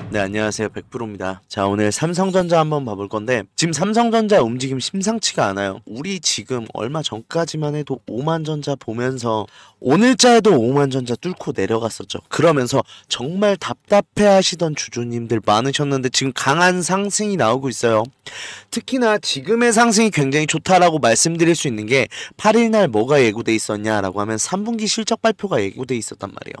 네, 안녕하세요. 100%입니다. 자, 오늘 삼성전자 한번 봐볼 건데, 지금 삼성전자 움직임 심상치가 않아요. 우리 지금 얼마 전까지만 해도 5만전자 보면서 오늘자에도 5만전자 뚫고 내려갔었죠. 그러면서 정말 답답해 하시던 주주님들 많으셨는데 지금 강한 상승이 나오고 있어요. 특히나 지금의 상승이 굉장히 좋다라고 말씀드릴 수 있는 게 8일날 뭐가 예고돼 있었냐라고 하면 3분기 실적 발표가 예고돼 있었단 말이에요.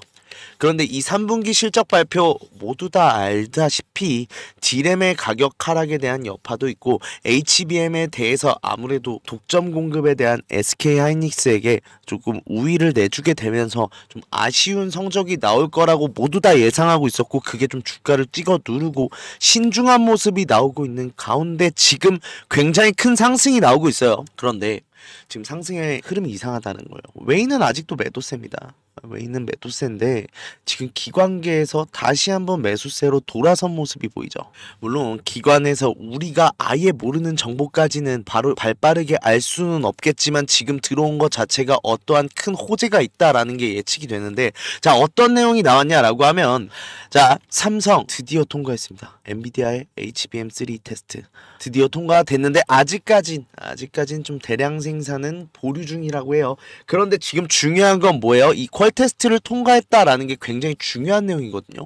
그런데 이 3분기 실적 발표 모두 다 알다시피 D램의 가격 하락에 대한 여파도 있고 HBM에 대해서 아무래도 독점 공급에 대한 SK하이닉스에게 조금 우위를 내주게 되면서 좀 아쉬운 성적이 나올 거라고 모두 다 예상하고 있었고, 그게 좀 주가를 찍어 누르고 신중한 모습이 나오고 있는 가운데 지금 굉장히 큰 상승이 나오고 있어요. 그런데 지금 상승의 흐름이 이상하다는 거예요. 웨이는 아직도 매도세입니다. 웨이는 매도세인데 지금 기관계에서 다시 한번 매수세로 돌아선 모습이 보이죠. 물론 기관에서 우리가 아예 모르는 정보까지는 바로 발빠르게 알 수는 없겠지만 지금 들어온 것 자체가 어떠한 큰 호재가 있다라는 게 예측이 되는데, 자, 어떤 내용이 나왔냐라고 하면, 자, 삼성 드디어 통과했습니다. 엔비디아의 HBM3 테스트 드디어 통과됐는데 아직까진 좀 대량 생산은 보류 중이라고 해요. 그런데 지금 중요한 건 뭐예요? 이 퀄 테스트를 통과했다라는 게 굉장히 중요한 내용이거든요.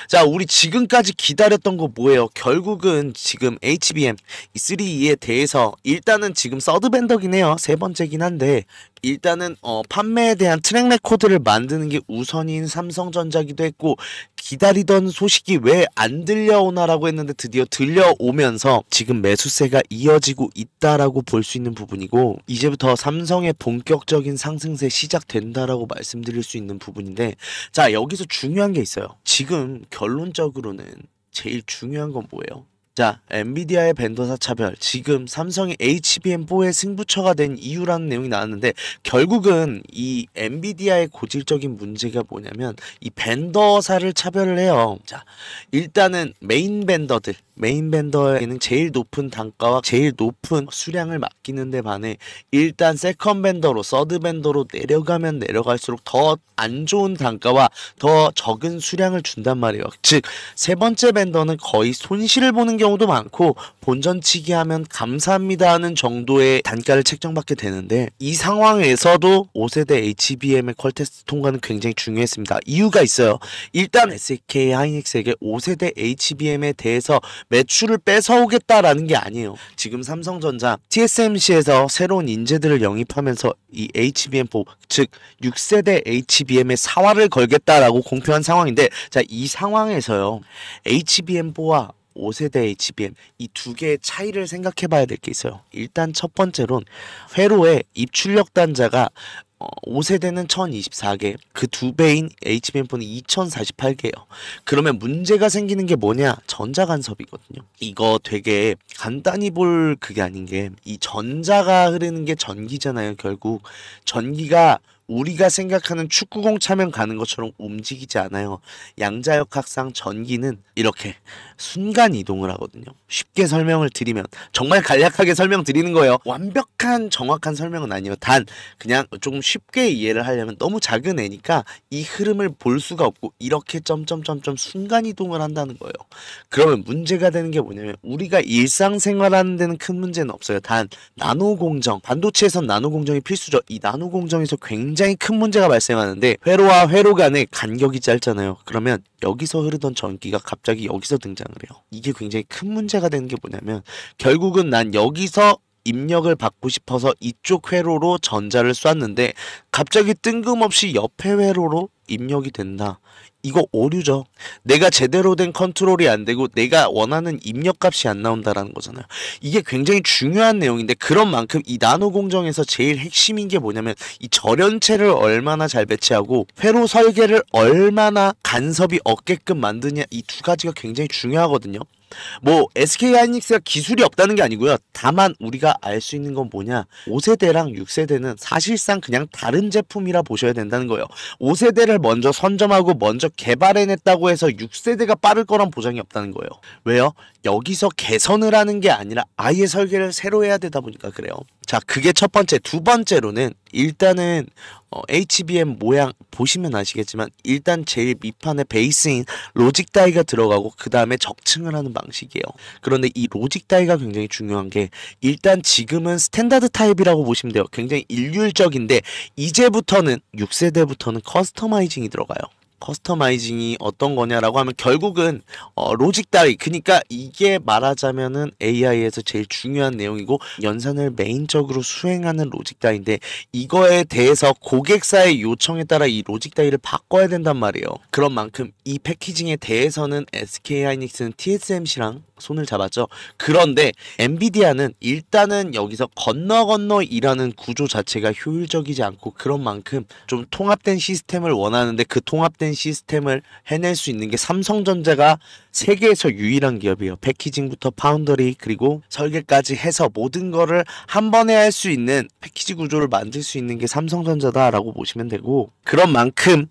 자, 우리 지금까지 기다렸던 거 뭐예요? 결국은 지금 HBM 이 3에 대해서 일단은 지금 서드 벤더긴 해요. 세 번째긴 한데 일단은 판매에 대한 트랙 레코드를 만드는 게 우선인 삼성전자기도 했고, 기다리던 소식이 왜 안 들려오나라고 했는데 드디어 들려오면서 지금 매수세가 이어지고 있다라고 볼 수 있는 부분이고, 이제부터 삼성의 본격적인 상승세 시작된다라고 말씀드릴 수 있는 부분인데, 자, 여기서 중요한 게 있어요. 지금 결론적으로는 제일 중요한 건 뭐예요? 자, 엔비디아의 벤더사 차별, 지금 삼성이 HBM4의 승부처가 된 이유라는 내용이 나왔는데, 결국은 이 엔비디아의 고질적인 문제가 뭐냐면 이 벤더사를 차별을 해요. 자, 일단은 메인 벤더에는 제일 높은 단가와 제일 높은 수량을 맡기는 데 반해 일단 세컨 벤더로, 서드 벤더로 내려가면 내려갈수록 더 안 좋은 단가와 더 적은 수량을 준단 말이에요. 즉, 세 번째 벤더는 거의 손실을 보는 경우도 많고 본전치기 하면 감사합니다 하는 정도의 단가를 책정받게 되는데, 이 상황에서도 5세대 HBM의 퀄테스트 통과는 굉장히 중요했습니다. 이유가 있어요. 일단 SK하이닉스에게 5세대 HBM에 대해서 매출을 뺏어오겠다라는 게 아니에요. 지금 삼성전자 TSMC에서 새로운 인재들을 영입하면서 이 HBM4, 즉 6세대 HBM의 사활을 걸겠다라고 공표한 상황인데, 자, 이 상황에서요, HBM4와 5세대 HBM 이 두 개의 차이를 생각해 봐야 될 게 있어요. 일단 첫 번째론 회로의 입출력 단자가 5세대는 1024개, 그 두 배인 HBM4는 2048개예요. 그러면 문제가 생기는 게 뭐냐? 전자간섭이거든요. 이거 되게 간단히 볼 그게 아닌 게, 이 전자가 흐르는 게 전기잖아요. 결국 전기가 우리가 생각하는 축구공 차면 가는 것처럼 움직이지 않아요. 양자역학상 전기는 이렇게 순간 이동을 하거든요. 쉽게 설명을 드리면, 정말 간략하게 설명드리는 거예요. 완벽한 정확한 설명은 아니에요. 단 그냥 조금 쉽게 이해를 하려면, 너무 작은 애니까 이 흐름을 볼 수가 없고 이렇게 점점점점 순간 이동을 한다는 거예요. 그러면 문제가 되는 게 뭐냐면, 우리가 일상생활하는 데는 큰 문제는 없어요. 단 나노공정, 반도체에선 나노공정이 필수죠. 이 나노공정에서 굉장히 큰 문제가 발생하는데, 회로와 회로 간의 간격이 짧잖아요. 그러면 여기서 흐르던 전기가 갑자기 여기서 등장을 해요. 이게 굉장히 큰 문제가 되는 게 뭐냐면, 결국은 난 여기서 입력을 받고 싶어서 이쪽 회로로 전자를 쐈는데 갑자기 뜬금없이 옆에 회로로 입력이 된다. 이거 오류죠. 내가 제대로 된 컨트롤이 안 되고 내가 원하는 입력값이 안 나온다라는 거잖아요. 이게 굉장히 중요한 내용인데, 그런 만큼 이 나노 공정에서 제일 핵심인 게 뭐냐면, 이 절연체를 얼마나 잘 배치하고 회로 설계를 얼마나 간섭이 없게끔 만드냐, 이 두 가지가 굉장히 중요하거든요. 뭐 SK하이닉스가 기술이 없다는 게 아니고요. 다만 우리가 알 수 있는 건 뭐냐, 5세대랑 6세대는 사실상 그냥 다른 제품이라 보셔야 된다는 거예요. 5세대를 먼저 선점하고 먼저 개발해냈다고 해서 6세대가 빠를 거란 보장이 없다는 거예요. 왜요? 여기서 개선을 하는 게 아니라 아예 설계를 새로 해야 되다 보니까 그래요. 자, 자, 그게 첫 번째. 두 번째로는 일단은 HBM 모양 보시면 아시겠지만 일단 제일 밑판에 베이스인 로직 다이가 들어가고 그 다음에 적층을 하는 방식이에요. 그런데 이 로직 다이가 굉장히 중요한 게 일단 지금은 스탠다드 타입이라고 보시면 돼요. 굉장히 일률적인데 이제부터는 6세대부터는 커스터마이징이 들어가요. 커스터마이징이 어떤 거냐라고 하면 결국은 로직 다이, 그러니까 이게 말하자면은 AI에서 제일 중요한 내용이고 연산을 메인적으로 수행하는 로직 다이인데 이거에 대해서 고객사의 요청에 따라 이 로직 다이를 바꿔야 된단 말이에요. 그런 만큼 이 패키징에 대해서는 SK하이닉스는 TSMC랑 손을 잡았죠. 그런데 엔비디아는 일단은 여기서 건너 일하는 구조 자체가 효율적이지 않고 그런 만큼 좀 통합된 시스템을 원하는데 그 통합된 시스템을 해낼 수 있는 게 삼성전자가 세계에서 유일한 기업이에요. 패키징부터 파운더리 그리고 설계까지 해서 모든 거를 한 번에 할 수 있는 패키지 구조를 만들 수 있는 게 삼성전자다라고 보시면 되고 그런 만큼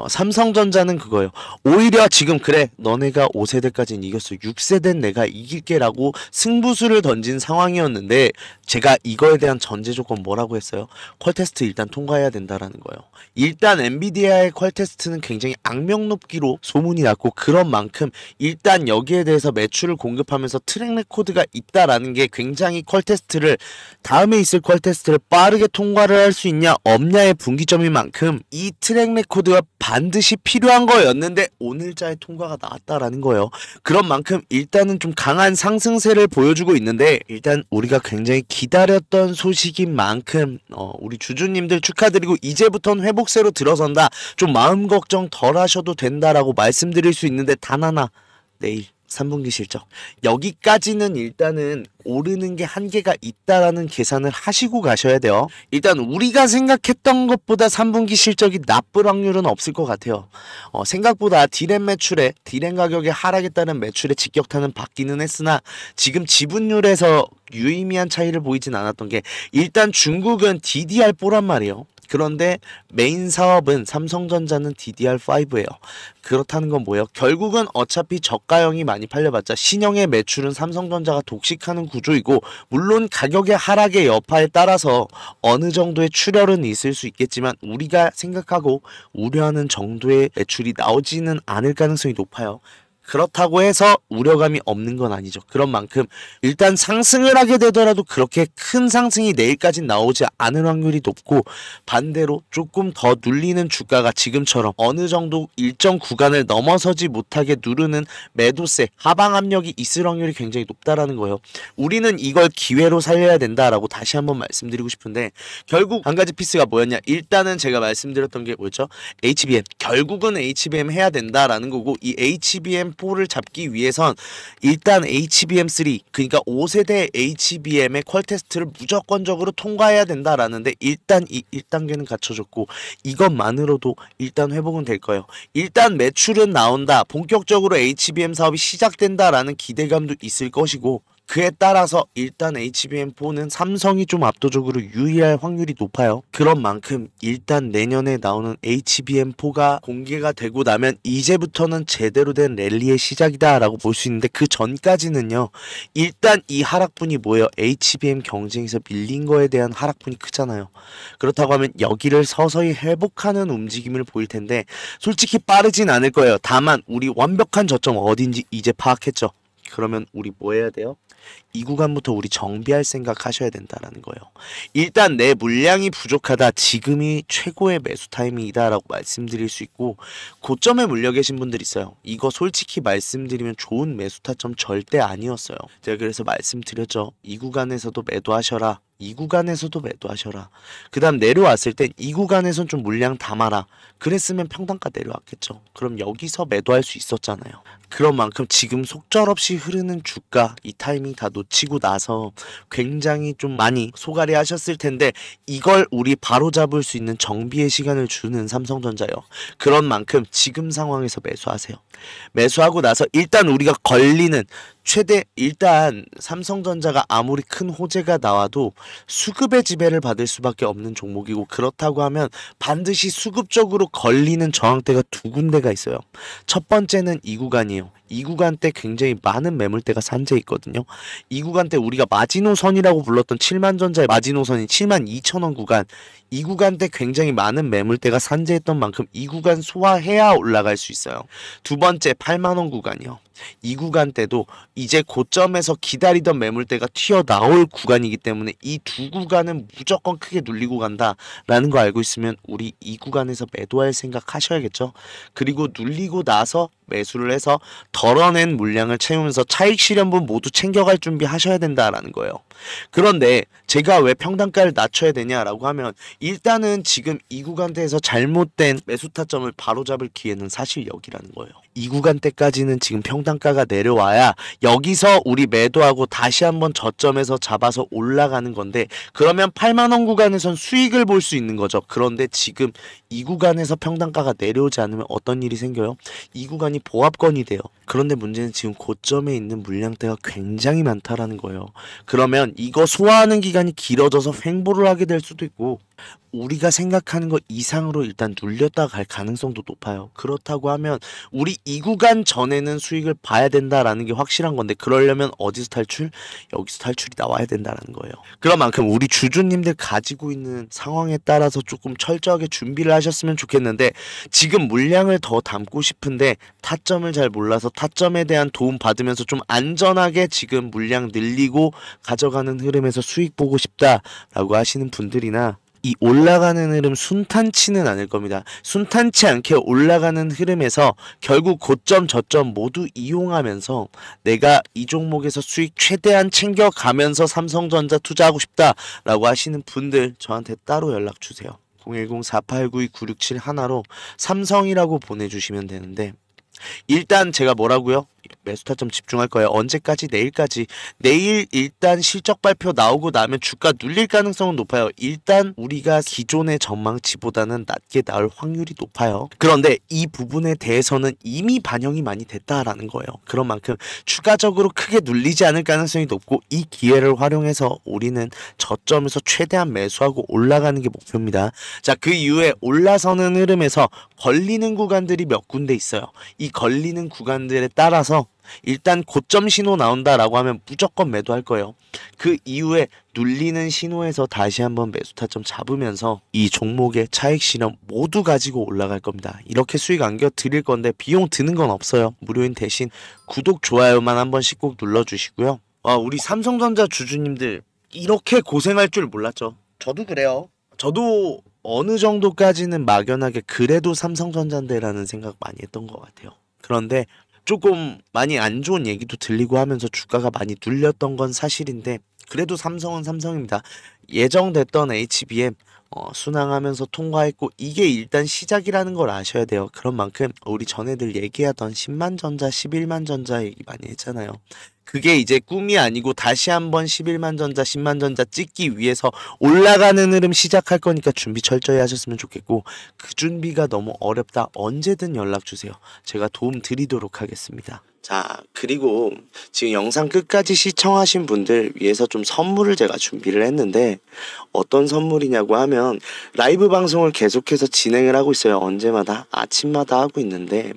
삼성전자는 그거예요. 오히려 지금 그래 너네가 5세대까지는 이겼어 6세대는 내가 이길게 라고 승부수를 던진 상황이었는데 제가 이거에 대한 전제 조건 뭐라고 했어요? 퀄테스트 일단 통과해야 된다라는 거예요. 일단 엔비디아의 퀄테스트는 굉장히 악명 높기로 소문이 났고 그런 만큼 일단 여기에 대해서 매출을 공급하면서 트랙 레코드가 있다라는 게 굉장히 퀄테스트를 다음에 있을 퀄테스트를 빠르게 통과를 할 수 있냐 없냐의 분기점인 만큼 이 트랙 레코드가 반드시 필요한 거였는데 오늘자의 통과가 나왔다라는 거예요. 그런 만큼 일단은 좀 강한 상승세를 보여주고 있는데 일단 우리가 굉장히 기다렸던 소식인 만큼 우리 주주님들 축하드리고 이제부터는 회복세로 들어선다. 좀 마음 걱정 덜 하셔도 된다라고 말씀드릴 수 있는데 단 하나 내일 3분기 실적 여기까지는 일단은 오르는 게 한계가 있다라는 계산을 하시고 가셔야 돼요. 일단 우리가 생각했던 것보다 3분기 실적이 나쁠 확률은 없을 것 같아요. 생각보다 디램 매출에 디램 가격의 하락에 따른 매출의 직격탄은 받기는 했으나 지금 지분율에서 유의미한 차이를 보이진 않았던 게 일단 중국은 DDR4란 말이에요. 그런데 메인 사업은 삼성전자는 DDR5예요. 그렇다는 건 뭐예요? 결국은 어차피 저가형이 많이 팔려봤자 신형의 매출은 삼성전자가 독식하는 구조이고 물론 가격의 하락의 여파에 따라서 어느 정도의 출혈은 있을 수 있겠지만 우리가 생각하고 우려하는 정도의 매출이 나오지는 않을 가능성이 높아요. 그렇다고 해서 우려감이 없는 건 아니죠. 그런 만큼 일단 상승을 하게 되더라도 그렇게 큰 상승이 내일까지 나오지 않을 확률이 높고 반대로 조금 더 눌리는 주가가 지금처럼 어느 정도 일정 구간을 넘어서지 못하게 누르는 매도세, 하방 압력이 있을 확률이 굉장히 높다라는 거예요. 우리는 이걸 기회로 살려야 된다라고 다시 한번 말씀드리고 싶은데 결국 한 가지 피스가 뭐였냐? 일단은 제가 말씀드렸던 게 뭐였죠? HBM. 결국은 HBM 해야 된다라는 거고 이 HBM4를 잡기 위해선 일단 HBM3 그러니까 5세대 HBM의 퀄테스트를 무조건적으로 통과해야 된다라는데 일단 이 1단계는 갖춰졌고 이것만으로도 일단 회복은 될 거예요. 일단 매출은 나온다. 본격적으로 HBM 사업이 시작된다라는 기대감도 있을 것이고 그에 따라서 일단 HBM4는 삼성이 좀 압도적으로 유리할 확률이 높아요. 그런 만큼 일단 내년에 나오는 HBM4가 공개가 되고 나면 이제부터는 제대로 된 랠리의 시작이다 라고 볼 수 있는데 그 전까지는요. 일단 이 하락분이 뭐예요? HBM 경쟁에서 밀린 거에 대한 하락분이 크잖아요. 그렇다고 하면 여기를 서서히 회복하는 움직임을 보일 텐데 솔직히 빠르진 않을 거예요. 다만 우리 완벽한 저점 어딘지 이제 파악했죠. 그러면 우리 뭐 해야 돼요? 이 구간부터 우리 정비할 생각 하셔야 된다라는 거예요. 일단 내 물량이 부족하다. 지금이 최고의 매수 타이밍이다 라고 말씀드릴 수 있고 고점에 물려 계신 분들 있어요. 이거 솔직히 말씀드리면 좋은 매수 타점 절대 아니었어요. 제가 그래서 말씀드렸죠. 이 구간에서도 매도하셔라. 이 구간에서도 매도하셔라. 그 다음 내려왔을 땐 이 구간에선 좀 물량 담아라. 그랬으면 평단가 내려왔겠죠. 그럼 여기서 매도할 수 있었잖아요. 그런 만큼 지금 속절없이 흐르는 주가 이 타이밍 다 놓치고 나서 굉장히 좀 많이 소갈이 하셨을 텐데 이걸 우리 바로 잡을 수 있는 정비의 시간을 주는 삼성전자요. 그런 만큼 지금 상황에서 매수하세요. 매수하고 나서 일단 우리가 걸리는 최대 일단 삼성전자가 아무리 큰 호재가 나와도 수급의 지배를 받을 수밖에 없는 종목이고, 그렇다고 하면 반드시 수급적으로 걸리는 저항대가 두 군데가 있어요. 첫 번째는 이 구간이에요. 이 구간 때 굉장히 많은 매물대가 산재해 있거든요. 이 구간 때 우리가 마지노선이라고 불렀던 7만전자의 마지노선이 72,000원 구간, 이 구간 때 굉장히 많은 매물대가 산재했던 만큼 이 구간 소화해야 올라갈 수 있어요. 두 번째 8만원 구간이요. 이 구간 때도 이제 고점에서 기다리던 매물대가 튀어나올 구간이기 때문에 이 두 구간은 무조건 크게 눌리고 간다라는 거 알고 있으면 우리 이 구간에서 매도할 생각 하셔야겠죠. 그리고 눌리고 나서 매수를 해서 덜어낸 물량을 채우면서 차익 실현분 모두 챙겨갈 준비 하셔야 된다라는 거예요. 그런데 제가 왜 평단가를 낮춰야 되냐라고 하면, 일단은 지금 이 구간대에서 잘못된 매수 타점을 바로잡을 기회는 사실 여기라는 거예요. 이 구간대까지는 지금 평단가가 내려와야 여기서 우리 매도하고 다시 한번 저점에서 잡아서 올라가는 건데, 그러면 8만원 구간에선 수익을 볼 수 있는 거죠. 그런데 지금 이 구간에서 평단가가 내려오지 않으면 어떤 일이 생겨요? 이 구간이 보합권이 돼요. 그런데 문제는 지금 고점에 있는 물량대가 굉장히 많다라는 거예요. 그러면 이거 소화하는 기간이 길어져서 횡보를 하게 될 수도 있고, 우리가 생각하는 것 이상으로 일단 눌렸다 갈 가능성도 높아요. 그렇다고 하면 우리 이 구간 전에는 수익을 봐야 된다라는 게 확실한 건데, 그러려면 어디서 탈출? 여기서 탈출이 나와야 된다라는 거예요. 그런 만큼 우리 주주님들 가지고 있는 상황에 따라서 조금 철저하게 준비를 하셨으면 좋겠는데, 지금 물량을 더 담고 싶은데 타점을 잘 몰라서 타점에 대한 도움 받으면서 좀 안전하게 지금 물량 늘리고 가져가는 흐름에서 수익 보고 싶다라고 하시는 분들이나, 이 올라가는 흐름 순탄치는 않을 겁니다. 순탄치 않게 올라가는 흐름에서 결국 고점 저점 모두 이용하면서 내가 이 종목에서 수익 최대한 챙겨가면서 삼성전자 투자하고 싶다라고 하시는 분들 저한테 따로 연락 주세요. 010-4892-967 하나로 삼성이라고 보내주시면 되는데, 일단 제가 뭐라고요? 매수 타점 집중할 거예요. 언제까지? 내일까지. 내일 일단 실적 발표 나오고 나면 주가 눌릴 가능성은 높아요. 일단 우리가 기존의 전망치보다는 낮게 나올 확률이 높아요. 그런데 이 부분에 대해서는 이미 반영이 많이 됐다라는 거예요. 그런 만큼 추가적으로 크게 눌리지 않을 가능성이 높고, 이 기회를 활용해서 우리는 저점에서 최대한 매수하고 올라가는 게 목표입니다. 자, 그 이후에 올라서는 흐름에서 걸리는 구간들이 몇 군데 있어요. 이 걸리는 구간들에 따라서 일단 고점 신호 나온다라고 하면 무조건 매도할 거예요. 그 이후에 눌리는 신호에서 다시 한번 매수 타점 잡으면서 이 종목의 차익 실현 모두 가지고 올라갈 겁니다. 이렇게 수익 안겨 드릴 건데 비용 드는 건 없어요. 무료인 대신 구독, 좋아요만 한 번씩 꼭 눌러주시고요. 우리 삼성전자 주주님들 이렇게 고생할 줄 몰랐죠. 저도 그래요. 저도 어느 정도까지는 막연하게 그래도 삼성전자인데라는 생각 많이 했던 것 같아요. 그런데 조금 많이 안 좋은 얘기도 들리고 하면서 주가가 많이 눌렸던 건 사실인데, 그래도 삼성은 삼성입니다. 예정됐던 HBM 순항하면서 통과했고, 이게 일단 시작이라는 걸 아셔야 돼요. 그런 만큼 우리 전에들 얘기하던 10만전자, 11만전자 얘기 많이 했잖아요. 그게 이제 꿈이 아니고 다시 한번 11만전자, 10만전자 찍기 위해서 올라가는 흐름 시작할 거니까 준비 철저히 하셨으면 좋겠고, 그 준비가 너무 어렵다 언제든 연락주세요. 제가 도움 드리도록 하겠습니다. 자, 그리고 지금 영상 끝까지 시청하신 분들 위해서 좀 선물을 제가 준비를 했는데, 어떤 선물이냐고 하면 라이브 방송을 계속해서 진행을 하고 있어요. 언제마다 아침마다 하고 있는데,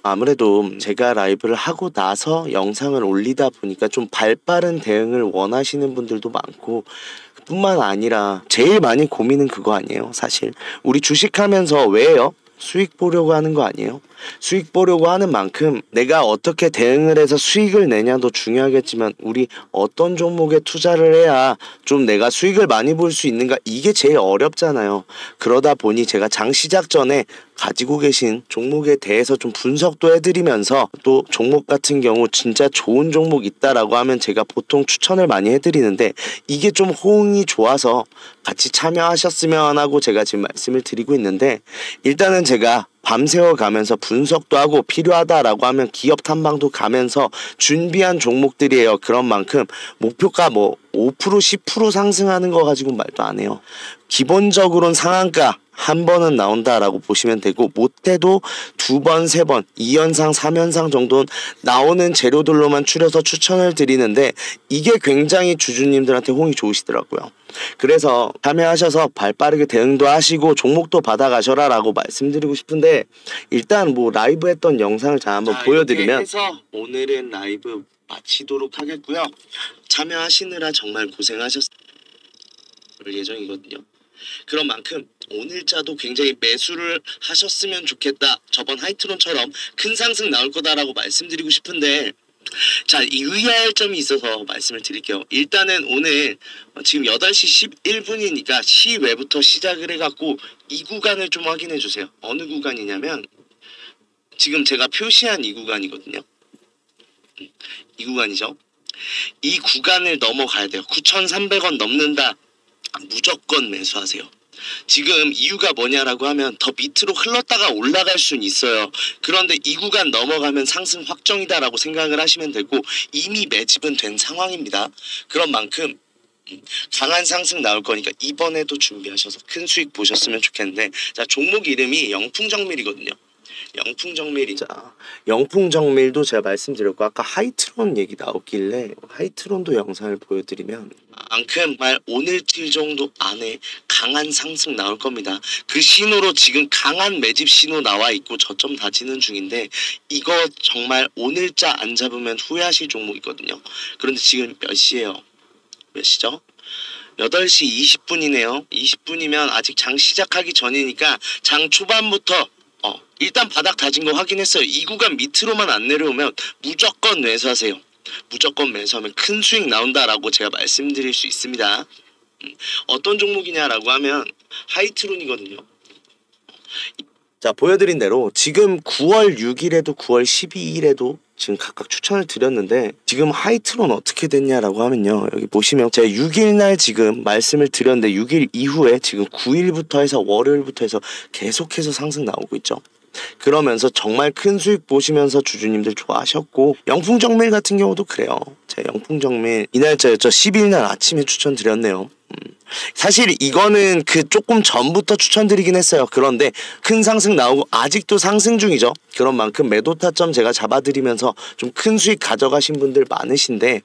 아무래도 제가 라이브를 하고 나서 영상을 올리다 보니까 좀 발빠른 대응을 원하시는 분들도 많고, 뿐만 아니라 제일 많이 고민은 그거 아니에요. 사실 우리 주식하면서 왜요? 수익 보려고 하는 거 아니에요? 수익 보려고 하는 만큼 내가 어떻게 대응을 해서 수익을 내냐도 중요하겠지만, 우리 어떤 종목에 투자를 해야 좀 내가 수익을 많이 볼 수 있는가, 이게 제일 어렵잖아요. 그러다 보니 제가 장 시작 전에 가지고 계신 종목에 대해서 좀 분석도 해드리면서, 또 종목 같은 경우 진짜 좋은 종목 있다라고 하면 제가 보통 추천을 많이 해드리는데, 이게 좀 호응이 좋아서 같이 참여하셨으면 하고 제가 지금 말씀을 드리고 있는데, 일단은 제가 밤새워 가면서 분석도 하고 필요하다라고 하면 기업 탐방도 가면서 준비한 종목들이에요. 그런 만큼 목표가 5% 10% 상승하는 거 가지고 말도 안 해요. 기본적으로는 상한가 한 번은 나온다라고 보시면 되고, 못해도 2번, 3번, 2연상, 3연상 정도는 나오는 재료들로만 추려서 추천을 드리는데, 이게 굉장히 주주님들한테 호응이 좋으시더라고요. 그래서 참여하셔서 발빠르게 대응도 하시고 종목도 받아가셔라 라고 말씀드리고 싶은데, 일단 뭐 라이브 했던 영상을 자 한번 보여드리면 해서 오늘은 라이브 마치도록 하겠고요. 참여하시느라 정말 고생하셨을 예정이거든요. 그런 만큼 오늘자도 굉장히 매수를 하셨으면 좋겠다, 저번 하이트론처럼 큰 상승 나올 거다라고 말씀드리고 싶은데, 자, 유의할 점이 있어서 말씀을 드릴게요. 일단은 오늘 지금 8시 11분이니까 시외부터 시작을 해갖고 이 구간을 좀 확인해 주세요. 어느 구간이냐면 지금 제가 표시한 이 구간이거든요. 이 구간이죠. 이 구간을 넘어가야 돼요. 9,300원 넘는다, 무조건 매수하세요. 지금 이유가 뭐냐라고 하면 더 밑으로 흘렀다가 올라갈 수는 있어요. 그런데 이 구간 넘어가면 상승 확정이다라고 생각을 하시면 되고, 이미 매집은 된 상황입니다. 그런 만큼 강한 상승 나올 거니까 이번에도 준비하셔서 큰 수익 보셨으면 좋겠는데, 자, 종목 이름이 영풍정밀이거든요. 영풍정밀이, 자, 영풍정밀도 제가 말씀드렸고, 아까 하이트론 얘기 나왔길래 하이트론도 영상을 보여드리면 만큼 말 오늘틀 정도 안에 강한 상승 나올 겁니다. 그 신호로 지금 강한 매집 신호 나와 있고 저점 다지는 중인데, 이거 정말 오늘자 안 잡으면 후회하실 종목이거든요. 그런데 지금 몇 시예요? 몇 시죠? 8시 20분이네요. 20분이면 아직 장 시작하기 전이니까 장 초반부터 일단 바닥 다진 거 확인했어요. 이 구간 밑으로만 안 내려오면 무조건 매수하세요. 무조건 매수하면 큰 수익 나온다라고 제가 말씀드릴 수 있습니다. 어떤 종목이냐라고 하면 하이트론이거든요. 자, 보여드린 대로 지금 9월 6일에도 9월 12일에도 지금 각각 추천을 드렸는데, 지금 하이트론 어떻게 됐냐라고 하면요, 여기 보시면 제가 6일날 지금 말씀을 드렸는데 6일 이후에 지금 9일부터 해서 월요일부터 해서 계속해서 상승 나오고 있죠. 그러면서 정말 큰 수익 보시면서 주주님들 좋아하셨고, 영풍정밀 같은 경우도 그래요. 제가 영풍정밀 이날짜였죠. 12일날 아침에 추천드렸네요. 사실 이거는 그 조금 전부터 추천드리긴 했어요. 그런데 큰 상승 나오고 아직도 상승 중이죠. 그런 만큼 매도 타점 제가 잡아드리면서 좀 큰 수익 가져가신 분들 많으신데,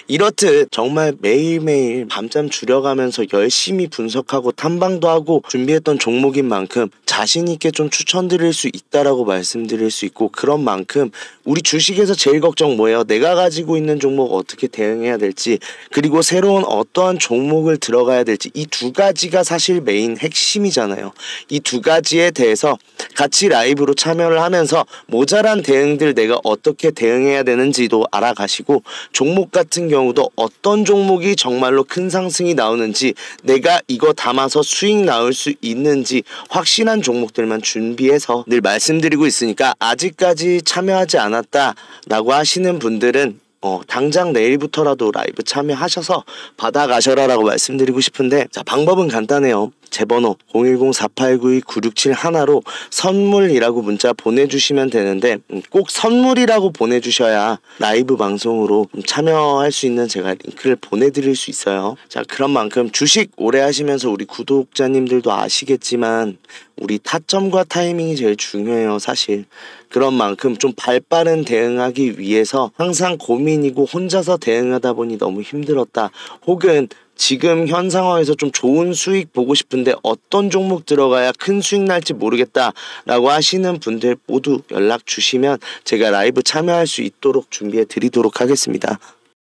이렇듯 정말 매일매일 밤잠 줄여가면서 열심히 분석하고 탐방도 하고 준비했던 종목인 만큼 자신있게 좀 추천드릴 수 있다라고 말씀드릴 수 있고, 그런 만큼 우리 주식에서 제일 걱정 뭐예요? 내가 가지고 있는 종목 어떻게 대응해야 될지, 그리고 새로운 어떠한 종목을 들어가야 될지, 이 두 가지가 사실 메인 핵심이잖아요. 이 두 가지에 대해서 같이 라이브로 참여를 하면서 모자란 대응들 내가 어떻게 대응해야 되는지도 알아가시고, 종목 같은 경우도 어떤 종목이 정말로 큰 상승이 나오는지, 내가 이거 담아서 수익 나올 수 있는지 확실한 종목들만 준비해서 늘 말씀드리고 있으니까, 아직까지 참여하지 않았다라고 하시는 분들은 당장 내일부터라도 라이브 참여하셔서 받아가셔라 라고 말씀드리고 싶은데, 자, 방법은 간단해요. 제 번호 010-4892-9671로 선물이라고 문자 보내주시면 되는데, 꼭 선물이라고 보내주셔야 라이브 방송으로 참여할 수 있는 제가 링크를 보내드릴 수 있어요. 자, 그런 만큼 주식 오래 하시면서 우리 구독자님들도 아시겠지만 우리 타점과 타이밍이 제일 중요해요, 사실. 그런 만큼 좀 발빠른 대응하기 위해서 항상 고민이고, 혼자서 대응하다 보니 너무 힘들었다, 혹은 지금 현 상황에서 좀 좋은 수익 보고 싶은데 어떤 종목 들어가야 큰 수익 날지 모르겠다 라고 하시는 분들 모두 연락 주시면 제가 라이브 참여할 수 있도록 준비해 드리도록 하겠습니다.